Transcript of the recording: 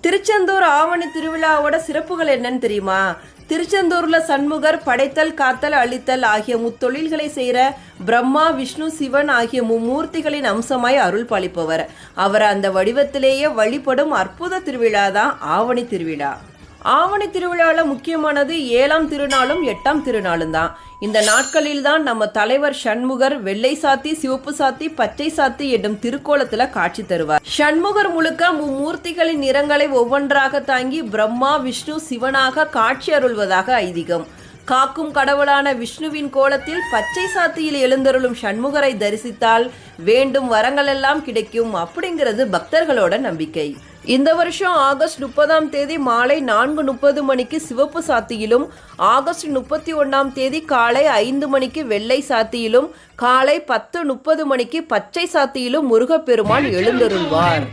திருச்செந்தூர் ஆவணி திருவிழாவோட சிறப்புகள் என்னன்னு தெரியுமா? திருச்செந்தூர்ல சண்முகர் படைத்தல், காத்தல், அழித்தல் ஆகிய முத்தொழில்களை செய்கிற பிரம்மா, விஷ்ணு, சிவன் ஆகிய மும்மூர்த்திகளின் அம்சமாய் அருள் பாலிப்பவர். அவர் அந்த வடிவத்திலேயே வழிபடும் அற்புத திருவிழா தான் ஆவணி திருவிழா. ஆவணி திருவிழாவில் முக்கியமானது 7ஆம் திருநாளும் 8ஆம் திருநாளும் தான். இந்த நாட்களில் தான் நம்ம தலைவர் சண்முகர் வெள்ளை சாத்தி, சிவப்பு சாத்தி, பச்சை சாத்தி என்னும் திருக்கோலத்துல காட்சி தருவார். சண்முகர் முழுக்க மும்மூர்த்திகளின் நிறங்களை ஒவ்வொன்றாக தாங்கி பிரம்மா, விஷ்ணு, சிவனாக காட்சி அருள்வதாக ஐதீகம். காக்கும் கடவுளான விஷ்ணுவின் கோலத்தில் பச்சை சாத்தியில் எழுந்தருளும் சண்முகரை தரிசித்தால் வேண்டும் வரங்கள் எல்லாம் கிடைக்கும் அப்படிங்கிறது பக்தர்களோட நம்பிக்கை. இந்த வருஷம் ஆகஸ்ட் 30ஆம் தேதி மாலை 4:30 மணிக்கு சிவப்பு சாத்தியிலும், ஆகஸ்ட் 31ஆம் தேதி காலை 5 மணிக்கு வெள்ளை சாத்தியிலும், காலை 10:30 மணிக்கு பச்சை சாத்தியிலும் முருகப்பெருமான் எழுந்தருள்வார்.